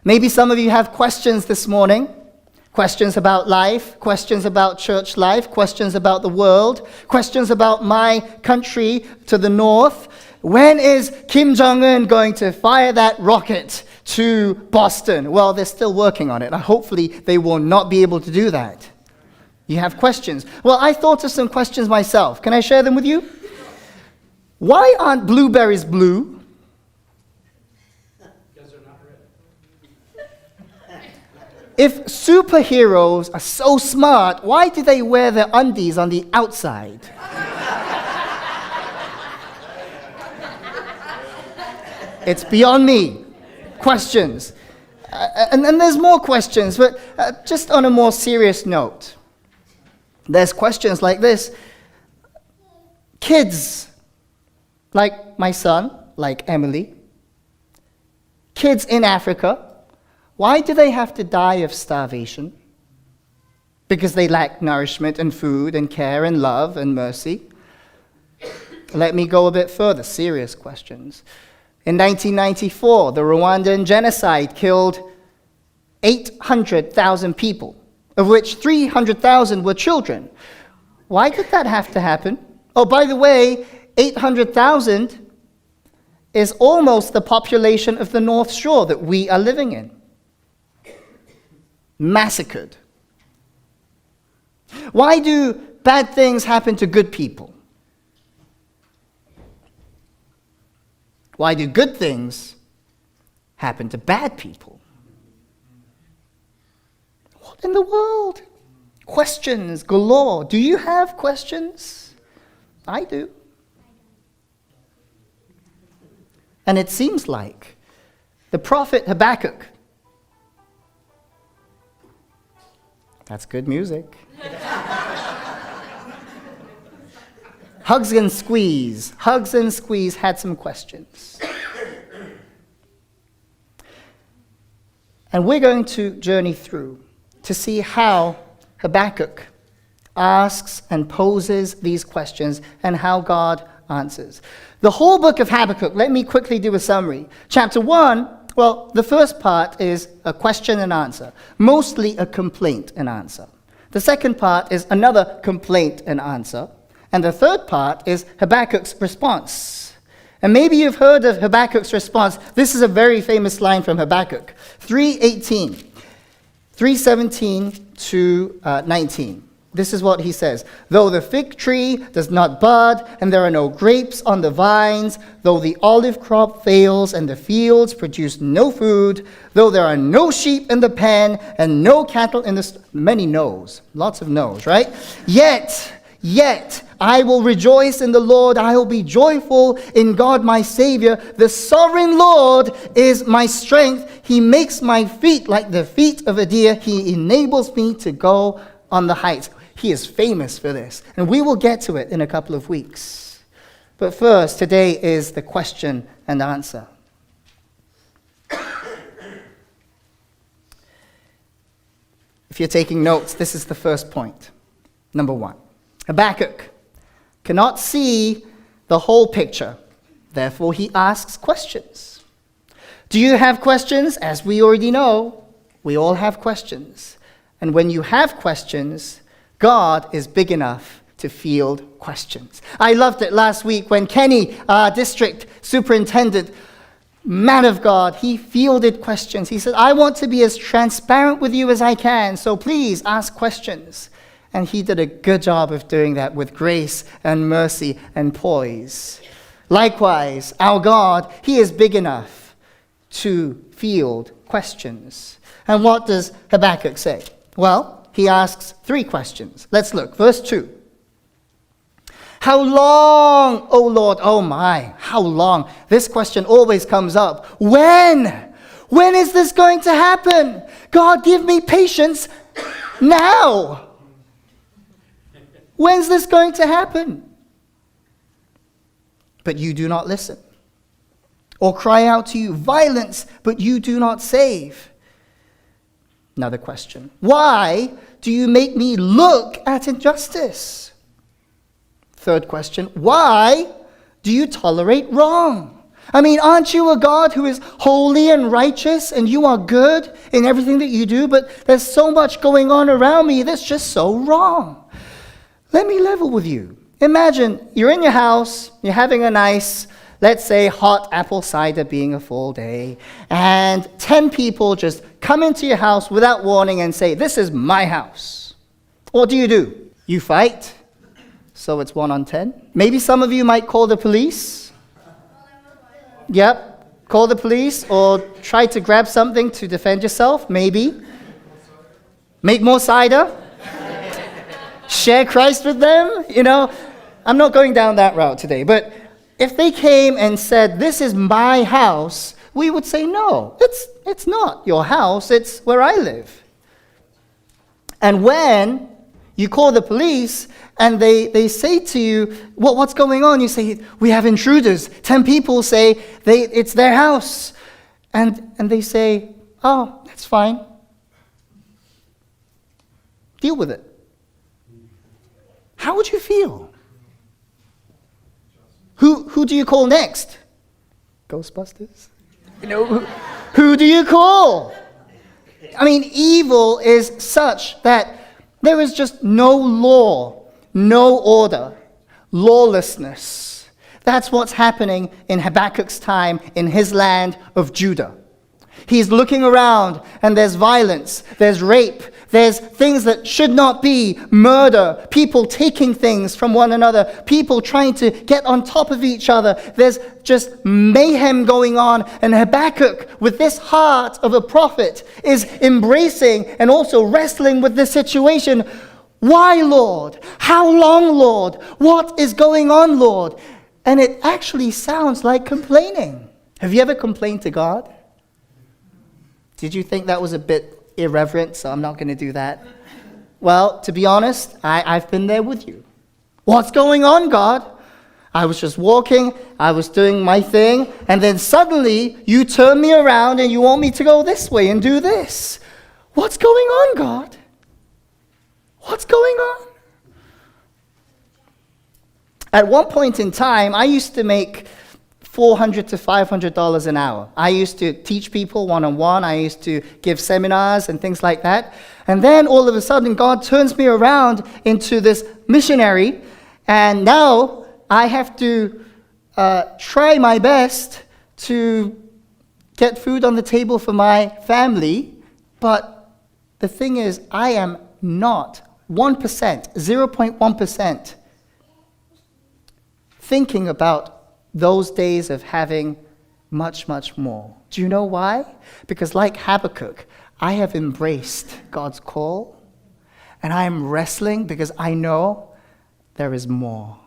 Maybe some of you have questions this morning. Questions about life, questions about church life, questions about the world, questions about my country to the north. When is Kim Jong-un going to fire that rocket to Boston? Well, they're still working on it. Hopefully, they will not be able to do that. You have questions. Well, I thought of some questions myself. Can I share them with you? Why aren't blueberries blue? If superheroes are so smart, why do they wear their undies on the outside? It's beyond me. Questions. And there's more questions, but just on a more serious note. There's questions like this. Kids, like my son, like Emily, kids in Africa, why do they have to die of starvation? Because they lack nourishment and food and care and love and mercy. Let me go a bit further, serious questions. In 1994, the Rwandan genocide killed 800,000 people, of which 300,000 were children. Why did that have to happen? Oh, by the way, 800,000 is almost the population of the North Shore that we are living in. Massacred. Why do bad things happen to good people? Why do good things happen to bad people? What in the world? Questions galore. Do you have questions? I do. And it seems like the prophet Habakkuk, that's good music. Hugs and Squeeze had some questions. And we're going to journey through to see how Habakkuk asks and poses these questions and how God answers. The whole book of Habakkuk, let me quickly do a summary. Chapter 1, well, the first part is a question and answer, mostly a complaint and answer. The second part is another complaint and answer. And the third part is Habakkuk's response. And maybe you've heard of Habakkuk's response. This is a very famous line from Habakkuk, 3:18, 3:17 to 19. This is what he says. Though the fig tree does not bud, and there are no grapes on the vines, though the olive crop fails, and the fields produce no food, though there are no sheep in the pen, and no cattle in the... Many no's. Lots of no's, right? Yet, I will rejoice in the Lord. I will be joyful in God my Savior. The sovereign Lord is my strength. He makes my feet like the feet of a deer. He enables me to go on the heights. He is famous for this. And we will get to it in a couple of weeks. But first, today is the question and answer. If you're taking notes, this is the first point. Number 1. Habakkuk cannot see the whole picture. Therefore, he asks questions. Do you have questions? As we already know, we all have questions. And when you have questions, God is big enough to field questions. I loved it last week when Kenny, our district superintendent, man of God, he fielded questions. He said, I want to be as transparent with you as I can, so please ask questions. And he did a good job of doing that with grace and mercy and poise. Likewise, our God, he is big enough to field questions. And what does Habakkuk say? Well, he asks 3 questions. Let's look. Verse 2. How long, O Lord? Oh my, how long? This question always comes up. When? When is this going to happen? God, give me patience now. When's this going to happen? But you do not listen. Or cry out to you, violence, but you do not save. Another question. Why do you make me look at injustice? Third question. Why do you tolerate wrong? I mean, aren't you a God who is holy and righteous and you are good in everything that you do? But there's so much going on around me that's just so wrong. Let me level with you. Imagine you're in your house, you're having a nice, let's say, hot apple cider being a fall day, and 10 people just come into your house without warning and say, this is my house. What do? You fight. So it's 1 on 10. Maybe some of you might call the police. Yep, call the police or try to grab something to defend yourself, maybe. Make more cider. Share Christ with them. I'm not going down that route today, but if they came and said, this is my house, we would say, no, it's not your house, it's where I live. And when you call the police and they say to you, what's going on? You say, we have intruders. 10 people say it's their house. And they say, oh, that's fine. Deal with it. How would you feel? Who do you call next? Ghostbusters? Who do you call? I mean, evil is such that there is just no law, no order, lawlessness. That's what's happening in Habakkuk's time in his land of Judah. He's looking around and there's violence, there's rape, there's things that should not be, murder, people taking things from one another, people trying to get on top of each other. There's just mayhem going on. And Habakkuk, with this heart of a prophet, is embracing and also wrestling with this situation. Why, Lord? How long, Lord? What is going on, Lord? And it actually sounds like complaining. Have you ever complained to God? Did you think that was a bit irreverent, so I'm not going to do that? Well, to be honest, I've been there with you. What's going on, God? I was just walking, I was doing my thing, and then suddenly you turn me around and you want me to go this way and do this. What's going on, God? What's going on? At one point in time, I used to make $400 to $500 an hour. I used to teach people one-on-one. I used to give seminars and things like that. And then all of a sudden, God turns me around into this missionary. And now I have to try my best to get food on the table for my family. But the thing is, I am not 1%, 0.1% thinking about those days of having much, much more. Do you know why? Because like Habakkuk, I have embraced God's call, and I am wrestling because I know there is more.